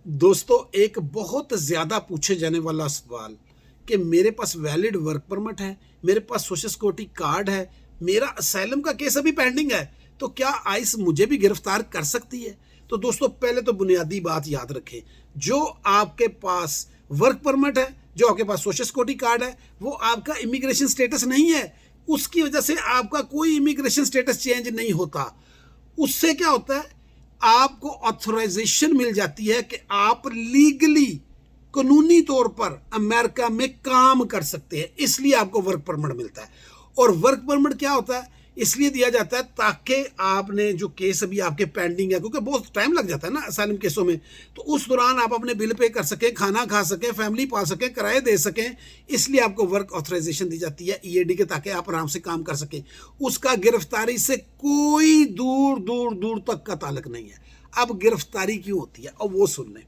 दोस्तों, एक बहुत ज़्यादा पूछे जाने वाला सवाल कि मेरे पास वैलिड वर्क परमिट है, मेरे पास सोशल सिक्योरिटी कार्ड है, मेरा असाइलम का केस अभी पेंडिंग है, तो क्या आइस मुझे भी गिरफ्तार कर सकती है? तो दोस्तों, पहले तो बुनियादी बात याद रखें, जो आपके पास वर्क परमिट है, जो आपके पास सोशल सिक्योरिटी कार्ड है, वो आपका इमिग्रेशन स्टेटस नहीं है। उसकी वजह से आपका कोई इमिग्रेशन स्टेटस चेंज नहीं होता। उससे क्या होता है, आपको ऑथराइजेशन मिल जाती है कि आप लीगली कानूनी तौर पर अमेरिका में काम कर सकते हैं, इसलिए आपको वर्क परमिट मिलता है। और वर्क परमिट क्या होता है, इसलिए दिया जाता है ताकि आपने जो केस अभी आपके पेंडिंग है, क्योंकि बहुत टाइम लग जाता है ना असाइलम केसों में, तो उस दौरान आप अपने बिल पे कर सकें, खाना खा सकें, फैमिली पाल सकें, किराए दे सकें, इसलिए आपको वर्क ऑथराइजेशन दी जाती है ईएडी के, ताकि आप आराम से काम कर सकें। उसका गिरफ्तारी से कोई दूर दूर दूर तक का ताल्लुक नहीं है। अब गिरफ्तारी क्यों होती है, अब वो सुन लें।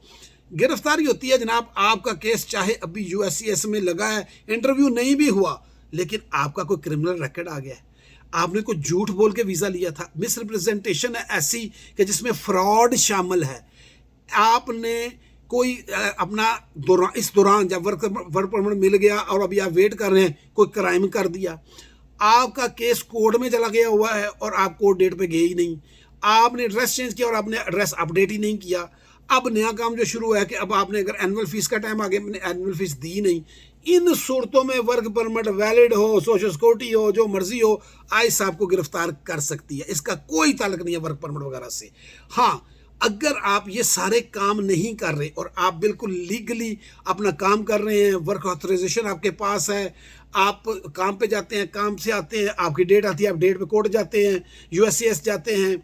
गिरफ्तारी होती है जनाब, आपका केस चाहे अभी यूएससीएस में लगा है, इंटरव्यू नहीं भी हुआ, लेकिन आपका कोई क्रिमिनल रिकॉर्ड आ गया है, आपने कोई झूठ बोल के वीज़ा लिया था, मिस रिप्रेजेंटेशन है ऐसी कि जिसमें फ्रॉड शामिल है, आपने कोई अपना इस दौरान जब वर्क परमिट मिल गया और अभी आप वेट कर रहे हैं, कोई क्राइम कर दिया, आपका केस कोर्ट में चला गया हुआ है और आप कोर्ट डेट पे गए ही नहीं, आपने एड्रेस चेंज किया और आपने एड्रेस अपडेट ही नहीं किया। अब नया काम जो शुरू है कि अब आपने अगर एनुअल फीस का टाइम आ गया, एनुअल फीस दी नहीं, इन सूरतों में वर्क परमिट वैलिड हो, सोशल सिक्योरिटी हो, जो मर्जी हो, आइस आपको गिरफ्तार कर सकती है। इसका कोई ताल्लुक नहीं है वर्क परमिट वगैरह से। हाँ, अगर आप ये सारे काम नहीं कर रहे और आप बिल्कुल लीगली अपना काम कर रहे हैं, वर्क ऑथराइजेशन आपके पास है, आप काम पे जाते हैं, काम से आते हैं, आपकी डेट आती है, आप डेट पे कोर्ट जाते हैं, यूएससीएस जाते हैं,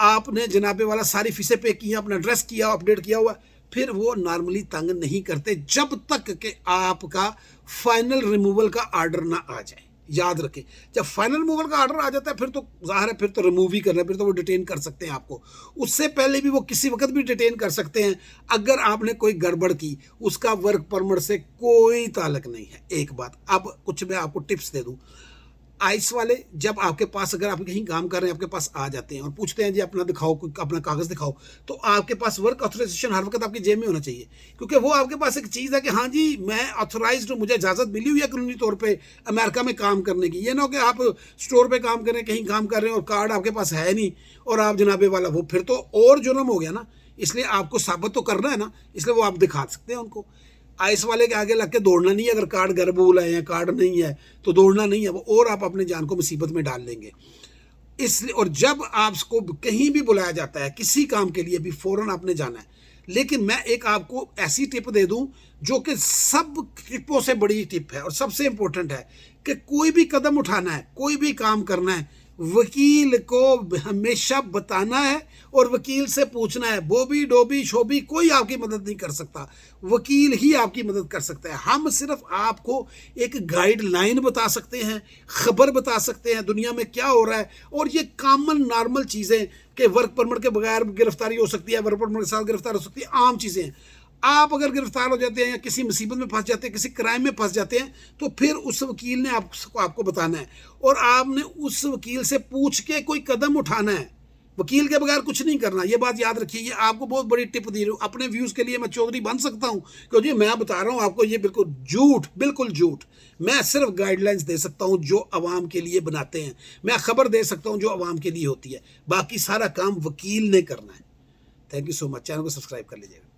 आपने जनाबे वाला सारी फीसें पे की हैं, अपना एड्रेस किया, अपडेट किया हुआ, फिर वो नॉर्मली तंग नहीं करते जब तक कि आपका फाइनल रिमूवल का आर्डर ना आ जाए। याद रखें, जब फाइनल रिमूवल का आर्डर आ जाता है फिर तो जाहिर है, फिर तो रिमूव ही करना है, फिर तो वो डिटेन कर सकते हैं आपको। उससे पहले भी वो किसी वक्त भी डिटेन कर सकते हैं अगर आपने कोई गड़बड़ की। उसका वर्क परमिट से कोई ताल्लुक नहीं है। एक बात, अब कुछ मैं आपको टिप्स दे दूं। आइस वाले जब आपके पास, अगर आप कहीं काम कर रहे हैं, आपके पास आ जाते हैं और पूछते हैं जी अपना दिखाओ, कोई अपना कागज़ दिखाओ, तो आपके पास वर्क ऑथराइजेशन हर वक्त आपकी जेब में होना चाहिए, क्योंकि वो आपके पास एक चीज़ है कि हाँ जी मैं ऑथराइज्ड हूँ, मुझे इजाज़त मिली हुई है कानूनी तौर पे अमेरिका में काम करने की। ये ना हो कि आप स्टोर पे काम कर रहे हैं, कहीं काम कर रहे हैं और कार्ड आपके पास है नहीं और आप जनाबे वाला, वो फिर तो और जुर्म हो गया ना। इसलिए आपको साबित तो करना है ना, इसलिए वो आप दिखा सकते हैं उनको। आइस वाले के आगे लग के दौड़ना नहीं है, अगर कार्ड घर भूल आए हैं, कार्ड नहीं है तो दौड़ना नहीं है वो, और आप अपने जान को मुसीबत में डाल लेंगे। इसलिए, और जब आपको कहीं भी बुलाया जाता है किसी काम के लिए भी फौरन आपने जाना है। लेकिन मैं एक आपको ऐसी टिप दे दूं जो कि सब टिपों से बड़ी टिप है और सबसे इंपॉर्टेंट है कि कोई भी कदम उठाना है, कोई भी काम करना है, वकील को हमेशा बताना है और वकील से पूछना है। बॉबी डोबी शोबी कोई आपकी मदद नहीं कर सकता, वकील ही आपकी मदद कर सकता है। हम सिर्फ आपको एक गाइडलाइन बता सकते हैं, खबर बता सकते हैं दुनिया में क्या हो रहा है, और ये कॉमन नॉर्मल चीज़ें कि वर्क परमिट के बगैर गिरफ्तारी हो सकती है, वर्क परमिट के साथ गिरफ्तारी हो सकती है, आम चीज़ें हैं। आप अगर गिरफ्तार हो जाते हैं या किसी मुसीबत में फंस जाते हैं, किसी क्राइम में फंस जाते हैं, तो फिर उस वकील ने आपको बताना है और आपने उस वकील से पूछ के कोई कदम उठाना है। वकील के बगैर कुछ नहीं करना, ये बात याद रखिए। ये आपको बहुत बड़ी टिप दी रही हूँ। अपने व्यूज़ के लिए मैं चौधरी बन सकता हूँ क्योंकि मैं बता रहा हूँ आपको, ये बिल्कुल झूठ। मैं सिर्फ गाइडलाइंस दे सकता हूँ जो आवाम के लिए बनाते हैं, मैं खबर दे सकता हूँ जो आवाम के लिए होती है, बाकी सारा काम वकील ने करना है। Thank you so much. Channel को सब्सक्राइब कर लीजिएगा।